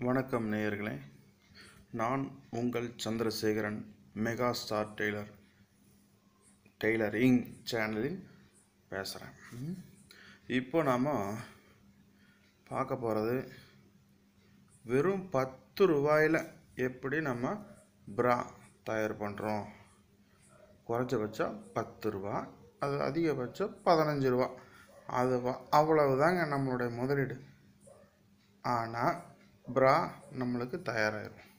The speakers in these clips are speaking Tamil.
வணக்கம் நேயர்களே, நான் உங்கள் சந்திரசேகரன் மெகா ஸ்டார் டெய்லரிங் சேனலில் பேசுகிறேன். இப்போ நாம் பார்க்க போகிறது வெறும் 10 ரூபாயில் எப்படி நம்ம ப்ரா தயார் பண்ணுறோம். குறைஞ்சபட்சம் 10 ரூபா, அது அதிகபட்சம் 15 ரூபா. அது அவ்வளவுதாங்க நம்மளுடைய முதலீடு. ஆனால் ப்ரா நம்மளுக்கு தயாராகிடும்.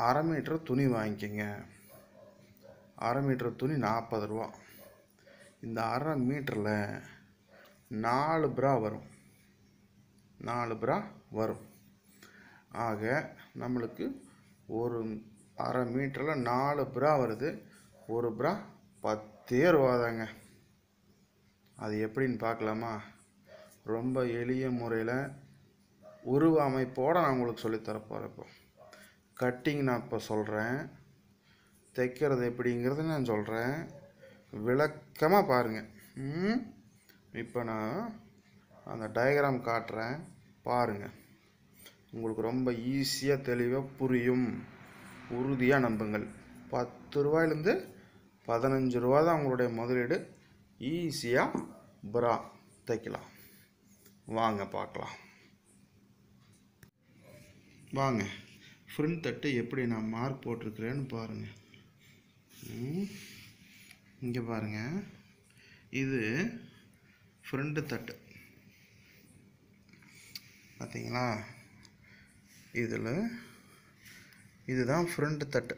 1/2 மீட்டர் துணி வாங்கிக்கோங்க. 1/2 மீட்டர் துணி 40 ரூபா. இந்த 1/2 மீட்டரில் 4 ப்ரா வரும். 4 ப்ரா வரும். ஆக நம்மளுக்கு ஒரு 1/2 மீட்டரில் 4 ப்ரா வருது. ஒரு ப்ரா 10 ரூபா தாங்க. அது எப்படின்னு பார்க்கலாமா? ரொம்ப எளிய முறையில் உருவ அமைப்போடு நான் உங்களுக்கு சொல்லித்தரப்போகிறேன். இப்போ கட்டிங் நான் இப்போ சொல்கிறேன், தைக்கிறது எப்படிங்கிறது நான் சொல்கிறேன். விளக்கமாக பாருங்கள். இப்போ நான் அந்த டயக்ராம் காட்டுறேன், பாருங்கள். உங்களுக்கு ரொம்ப ஈஸியாக தெளிவாக புரியும். உறுதியாக நம்புங்கள். 10 ரூபாயிலேருந்து 15 ரூபா தான் உங்களுடைய முதலீடு. ஈஸியாக ப்ரா தைக்கலாம். வாங்க பார்க்கலாம். வாங்க, ஃப்ரண்ட் தட்டு எப்படி நான் மார்க் போட்டிருக்கிறேன்னு பாருங்கள். இங்கே பாருங்கள், இது ஃப்ரண்ட் தட்டு பார்த்தீங்களா? இதுதான் ஃப்ரண்ட் தட்டு.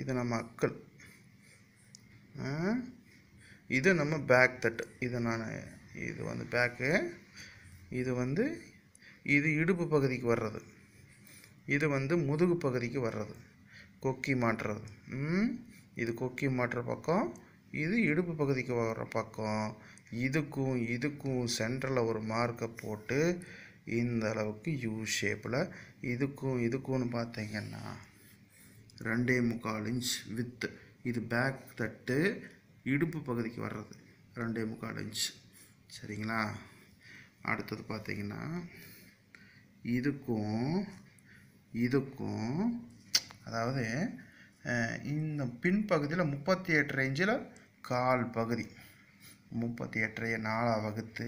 இது நம்ம அக்கள். இது நம்ம பேக் தட்டு. இது வந்து பேக்கு. இது இடுப்பு பகுதிக்கு வர்றது. இது முதுகு பகுதிக்கு வர்றது, கொக்கி மாட்டுறது. இது கொக்கி மாட்டுற பக்கம், இது இடுப்பு பகுதிக்கு வர்ற பக்கம். இதுக்கும் சென்டரில் ஒரு மார்க்கை போட்டு இந்த அளவுக்கு யூ ஷேப்பில் இதுக்கும்னு பார்த்தீங்கன்னா 2.25 இன்ச் வித்து. இது பேக் தட்டு, இடுப்பு பகுதிக்கு வர்றது 2.25 இன்ச். சரிங்களா? அடுத்தது பார்த்தீங்கன்னா இதுக்கும் அதாவது இந்த பின்பகுதியில் 38 இன்ச்சில் கால் பகுதி, 38 4 வகுத்து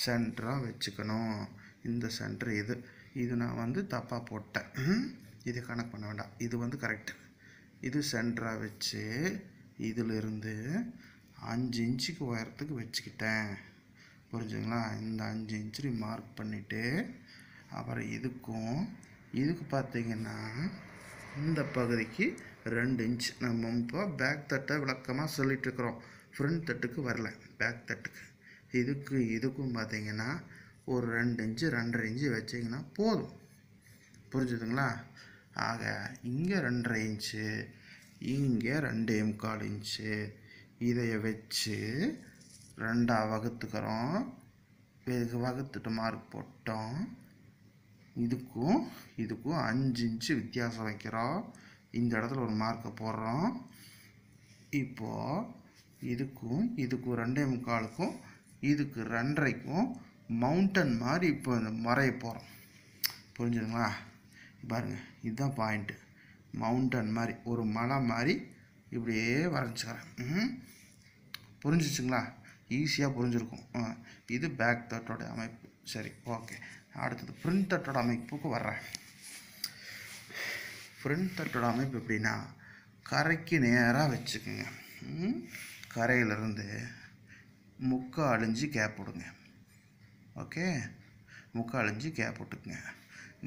சென்டராக வச்சுக்கணும். இந்த சென்டர் இது நான் தப்பாக போட்டேன். இது கணக்கு பண்ண வேண்டாம். இது கரெக்டு. இது சென்டராக வச்சு இதிலிருந்து 5 இன்ச்சுக்கு உயரத்துக்கு வச்சுக்கிட்டேன். புரிஞ்சுங்களா? இந்த 5 இன்ச்சு மார்க் பண்ணிவிட்டு அப்புறம் இதுக்கு பார்த்தீங்கன்னா இந்த பகுதிக்கு 2 இன்ச். நம்ம இப்போ பேக் தட்டை விளக்கமாக சொல்லிகிட்ருக்குறோம். ஃப்ரண்ட் தட்டுக்கு வரல, பேக் தட்டுக்கு. இதுக்கும் பார்த்தீங்கன்னா ஒரு 2 இன்ச்சு 2.5 இன்ச்சு வச்சிங்கன்னா போதும். புரிஞ்சுதுங்களா? ஆக இங்கே 2.5 இன்ச்சு, இங்கே 2.25 இன்ச்சு. இதைய வச்சு 2ஆக வகுத்துக்கிறோம். வகுத்துட்டு மார்க் போட்டோம். இதுக்கும் 5 இன்ச்சு வித்தியாசம் வைக்கிறோம். இந்த இடத்துல ஒரு மார்க்கை போடுறோம். இப்போது இதுக்கும் 2.25க்கும் இதுக்கு 2.5க்கும் மவுண்டன் மாதிரி இப்போ இந்த வரைய போகிறோம். புரிஞ்சுதுங்களா? பாருங்கள், இதுதான் பாயிண்ட்டு. மவுண்டன் மாதிரி, ஒரு மலை மாதிரி இப்படியே வரைஞ்சிக்கிறேன். புரிஞ்சிச்சுங்களா? ஈஸியாக புரிஞ்சிருக்கும். இது பேக் தட்டோட அமைப்பு. சரி, ஓகே. அடுத்தது ஃப்ரண்ட் தட்டோட அமைப்புக்கு வர்றேன். ஃப்ரண்ட் தட்டோட அமைப்பு எப்படின்னா, கரைக்கு நேராக வச்சுக்குங்க. கரையிலிருந்து 3/4 இன்ச்சு கேப் விடுங்க. ஓகே, 3/4 இன்ச்சு கேப் விட்டுக்குங்க.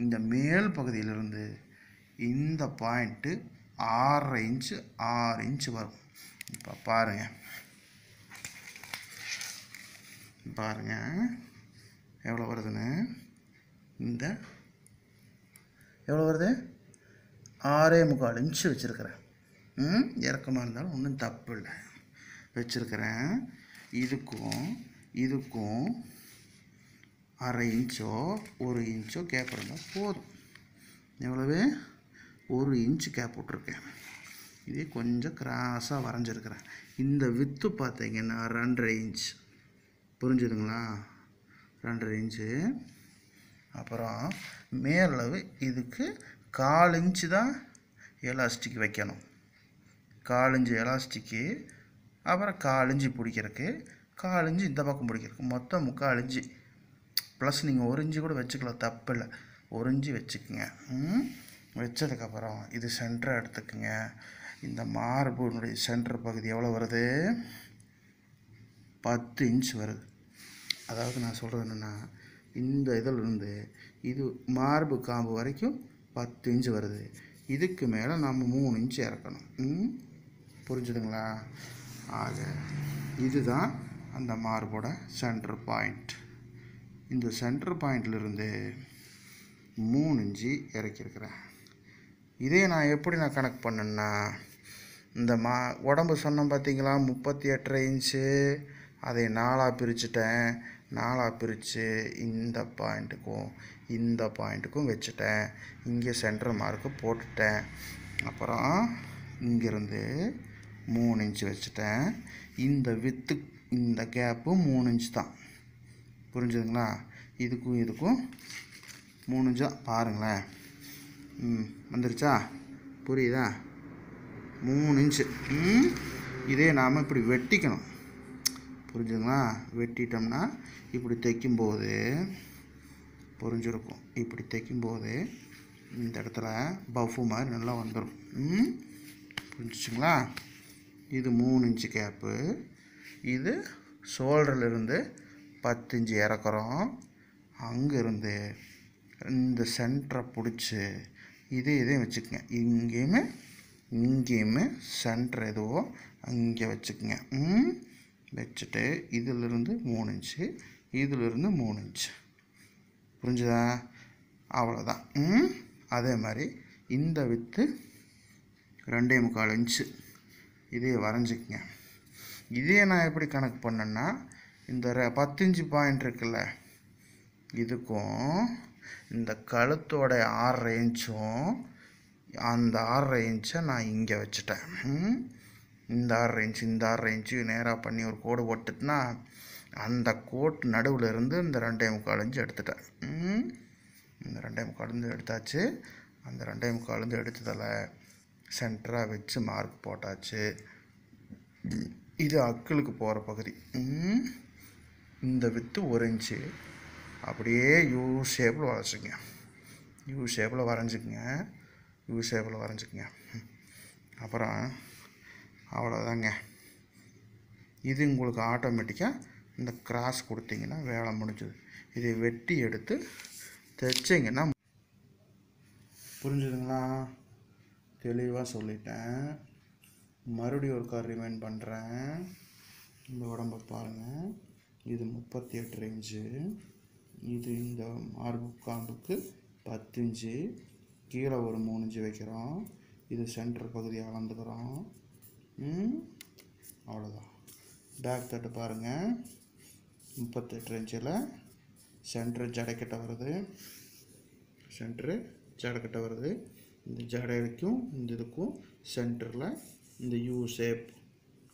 இந்த மேல் பகுதியிலிருந்து இந்த பாயிண்ட்டு 6 இன்ச்சு வரும். இப்போ பாருங்கள் எவ்வளோ வருதுன்னு. எவ்வளோ வருது? 6.25 இன்ச்சு வச்சுருக்கிறேன். இறக்கமாக இருந்தாலும் ஒன்றும் தப்பு இல்லை, வச்சுருக்கிறேன். இதுக்கும் 1/2 இன்ச்சோ 1 இன்ச்சோ கேப் இருந்தால் போதும். எவ்வளவு? 1 இன்ச்சு கேப் விட்ருக்கேன். இதே கொஞ்சம் கிராஸாக வரைஞ்சிருக்கிறேன். இந்த வித்து பார்த்தீங்கன்னா 2.5 இன்ச். புரிஞ்சுதுங்களா? 2.5 இன்ச்சு. அப்புறம் மேலளவு இதுக்கு 1/4 இன்ச்சு தான் எலாஸ்டிக் வைக்கணும். 1/4 இன்ச்சு எலாஸ்டிக்கு, அப்புறம் 1/4 இன்ச்சு பிடிக்கிறதுக்கு, 1/4 இன்ச்சு இந்த பக்கம் பிடிக்கிறதுக்கு, மொத்தம் 3/4 இன்ச்சு. ப்ளஸ் நீங்கள் 1 இன்ச்சு கூட வச்சுக்கலாம், தப்பு இல்லை. 1 இன்ச்சு வச்சுக்குங்க. வச்சதுக்கப்புறம் இது சென்டரை எடுத்துக்குங்க. இந்த மார்புனுடைய சென்டர் பகுதி எவ்வளோ வருது? 10 இன்ச் வருது. அதாவது நான் சொல்கிறது என்னென்னா, இந்த இதிலிருந்து இது மார்பு காம்பு வரைக்கும் 10 இன்ச் வருது. இதுக்கு மேலே நம்ம 3 இன்ச்சு இறக்கணும். புரிஞ்சுதுங்களா? ஆக இதுதான் அந்த மார்போட சென்டர் பாயிண்ட். இந்த சென்டர் பாயிண்ட்லேருந்து 3 இன்ச்சு இறக்கியிருக்கிறேன். இதே நான் எப்படி கணக்கு பண்ணேன்னா, இந்த உடம்பு சொன்னேன் பார்த்தீங்களா, 38.5 இன்ச்சு, அதை 4ஆக பிரிச்சுட்டேன். 4ஆக பிரித்து இந்த பாயிண்ட்டுக்கும் இந்த பாயிண்ட்டுக்கும் வச்சுட்டேன். இங்கே சென்டர் மார்க்கு போட்டுட்டேன். அப்புறம் இங்கேருந்து 3 இன்ச்சு வச்சுட்டேன். இந்த வித்து இந்த கேப்பு 3 இன்ச்சு தான். புரிஞ்சுதுங்களா? இதுக்கும் இதுக்கும் 3 இன்ச்சு தான். பாருங்களேன், வந்துருச்சா? புரியுதா? 3 இன்ச்சு. இதே நாம் இப்படி வெட்டிக்கணும். புரிஞ்சுதுங்களா? வெட்டிட்டோம்னா இப்படி தைக்கும்போது புரிஞ்சிருக்கும். இப்படி தைக்கும்போது இந்த இடத்துல பஃபு மாதிரி நல்லா வந்துடும். புரிஞ்சிச்சுங்களா? இது 3 இன்ச்சு கேப்பு. இது ஷோல்டர்லேருந்து 10 இன்ச்சு இறக்குறோம். அங்கேருந்து இந்த சென்டரை பிடிச்சி இதையும் வச்சுக்கோங்க. இங்கேயுமே சென்டர் எதுவோ அங்கே வச்சுக்கோங்க. வச்சுட்டு இதிலிருந்து 3 இன்ச்சு, இதிலிருந்து 3 இன்ச்சு. புரிஞ்சுதா? அவ்வளோதான். அதே மாதிரி இந்த வித்து 2.25 இன்ச்சு இதே வரைஞ்சிக்கங்க. இதே நான் எப்படி கணக்கு பண்ணேன்னா, இந்த 10 இன்ச்சு பாயிண்ட் இருக்குல்ல, இதுக்கும் இந்த கழுத்தோட 6.5 இன்ச்சும் அந்த 6.5 இன்ச்சை நான் இங்கே வச்சுட்டேன். இந்த 6.5 இன்ச்சு நேராக பண்ணி ஒரு கோடு போட்டுட்டுனா, அந்த கோட்டு நடுவில் இருந்து இந்த 2.25 இன்ச்சு எடுத்துட்டேன். இந்த 2.25 இன்ச்சு எடுத்தாச்சு. அந்த 2.25 இன்ச்சு எடுத்ததில் சென்டராக வச்சு மார்க் போட்டாச்சு. இது அக்கிளுக்கு போகிற பகுதி. இந்த வித்து 1 இன்ச்சு அப்படியே யூ ஷேப்பில் வரைச்சிக்கங்க. யூ ஷேப்பில் வரைஞ்சிக்கங்க. அப்புறம் அவ்வளோதாங்க. இது உங்களுக்கு ஆட்டோமேட்டிக்காக இந்த கிராஸ் கொடுத்தீங்கன்னா வேலை முடிஞ்சுது. இதை வெட்டி எடுத்து தைச்சிங்கன்னா. புரிஞ்சுதுங்களா? தெளிவாக சொல்லிட்டேன். மறுபடியும் ஒரு கார் ரிமைண்ட் பண்ணுறேன். இந்த உடம்பை பாருங்கள். இது 38 இன்ச்சு. இது இந்த மார்பு காம்புக்கு 10 இன்ச்சு. கீழே ஒரு 3 இன்ச்சு வைக்கிறோம். இது சென்டர் பகுதியை அளந்துக்கிறோம். அவ்வளோதான். பேக் தட்டு பாருங்கள். 38 இன்ச்சில் சென்ட்ரு ஜடைக்கிட்ட வருது. இந்த ஜடைக்கும் இந்த இதுக்கும் சென்டரில் இந்த யூ ஷேப்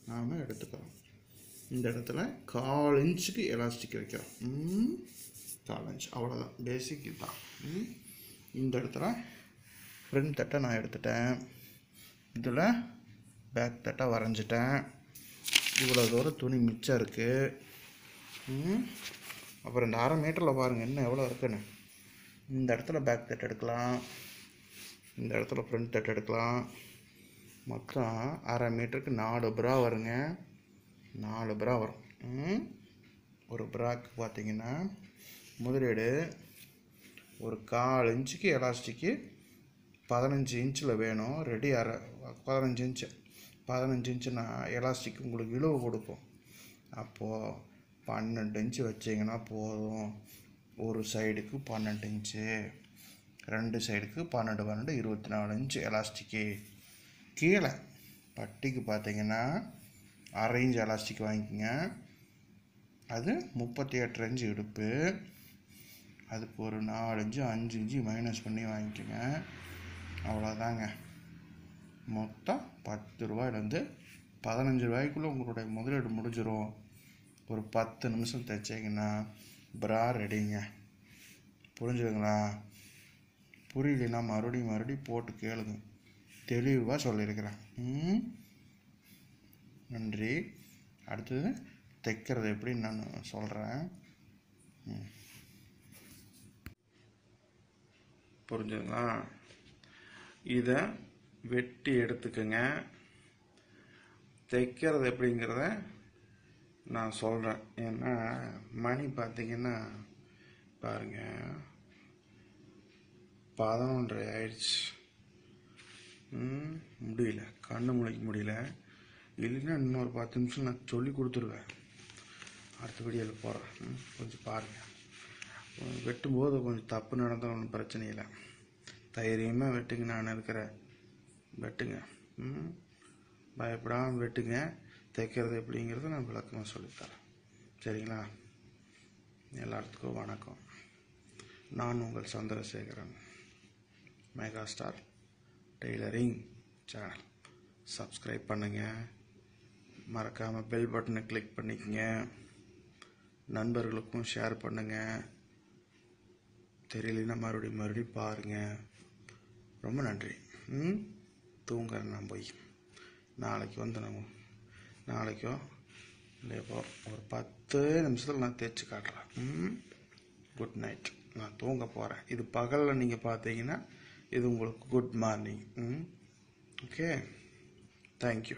நாம் எடுத்துக்கிறோம். இந்த இடத்துல 1/4 இன்ச்சுக்கு எலாஸ்டிக் வைக்கிறோம். 1/4 இன்ச். அவ்வளோதான். பேசிக் இதுதான். இந்த இடத்துல ஃப்ரண்ட் தட்டை நான் எடுத்துட்டேன். இதில் பேக் தட்டை வரைஞ்சிட்டேன். இவ்வளோ தூரம் துணி மிச்சம் இருக்குது. அப்புறம் இந்த 1/2 மீட்டரில் பாருங்கள் இன்னும் எவ்வளோ இருக்குன்னு. இந்த இடத்துல பேக் தட்டு எடுக்கலாம், இந்த இடத்துல ஃப்ரண்ட் தட்டு எடுக்கலாம். மொத்தம் 1/2 மீட்டருக்கு 4 ப்ரா வருங்க. 4 ப்ரா வரும். ஒரு ப்ராக்கு பார்த்தீங்கன்னா முதலீடு ஒரு 1/4 இன்ச்சுக்கு எலாஸ்டிக்கு 15 இன்ச்சில் வேணும். ரெடி 15 இன்ச்சுனா எலாஸ்டிக் உங்களுக்கு இழுவு கொடுக்கும். அப்போது 12 இன்ச்சு வச்சிங்கன்னா போதும். ஒரு சைடுக்கு 12 இன்ச்சு, 2 சைடுக்கு 12 24 இன்ச்சு எலாஸ்டிக்கு. கீழே பட்டிக்கு பார்த்தீங்கன்னா 1/2 இன்ச் எலாஸ்டிக் வாங்கிக்கோங்க. அது 38 இன்ச்சு இடுப்பு. அதுக்கு ஒரு 4 இன்ச்சு 5 இன்ச்சு மைனஸ் பண்ணி வாங்கிக்கோங்க. அவ்வளோதாங்க. மொத்தம் 10 ரூபாயிலேருந்து 15 ரூபாய்க்குள்ளே உங்களுடைய முதலீடு முடிஞ்சிடும். ஒரு 10 நிமிஷம் தைச்சிங்கன்னா ப்ரா ரெடிங்க. புரிஞ்சுதுங்களா? புரியலைன்னா மறுபடியும் போட்டு கேளுங்க, தெளிவாக சொல்லியிருக்கிறேன். நன்றி. அடுத்தது தைக்கிறது எப்படின்னு நான் சொல்கிறேன். புரிஞ்சுதுங்களா? இதை வெட்டி எடுத்துக்கங்க. தைக்கிறது எப்படிங்கிறத நான் சொல்கிறேன். ஏன்னா மணி பார்த்தீங்கன்னா பாருங்கள் 11:30 ஆயிடுச்சு. முடியல, கண்ணு முழிக்க முடியல. இல்லைன்னா இன்னொரு 10 நிமிஷம் நான் சொல்லி கொடுத்துருவேன். அடுத்த வீடியோவில் போடுறேன். கொஞ்சம் பாருங்கள். வெட்டும்போது கொஞ்சம் தப்பு நடந்தால் ஒன்றும் பிரச்சனை இல்லை. தைரியமாக வெட்டுங்க, நான் இருக்கிறேன். வெட்டுங்க, பயப்படாமல் வெட்டுங்க. தைக்கிறது எப்படிங்கிறத நான் விளக்கமாக சொல்லித்தரேன். சரிங்களா? எல்லாத்துக்கும் வணக்கம். நான் உங்கள் Chandrasekaran, mega star tailoring channel. Subscribe பண்ணுங்கள், மறக்காமல் பெல் பட்டனை கிளிக் பண்ணிக்கங்க, நண்பர்களுக்கும் ஷேர் பண்ணுங்கள். தெரியலன்னா மறுபடியும் பாருங்கள். ரொம்ப நன்றி. தூங்குறேன் நான் போய். நாளைக்கு வந்து நாளைக்கோ இல்லையப்போ ஒரு 10 நிமிஷத்தில் நான் தேய்ச்சி காட்டுறேன். Good night. நான் தூங்க போகிறேன். இது பகலில் நீங்கள் பார்த்தீங்கன்னா இது உங்களுக்கு குட் மார்னிங். Okay, thank you.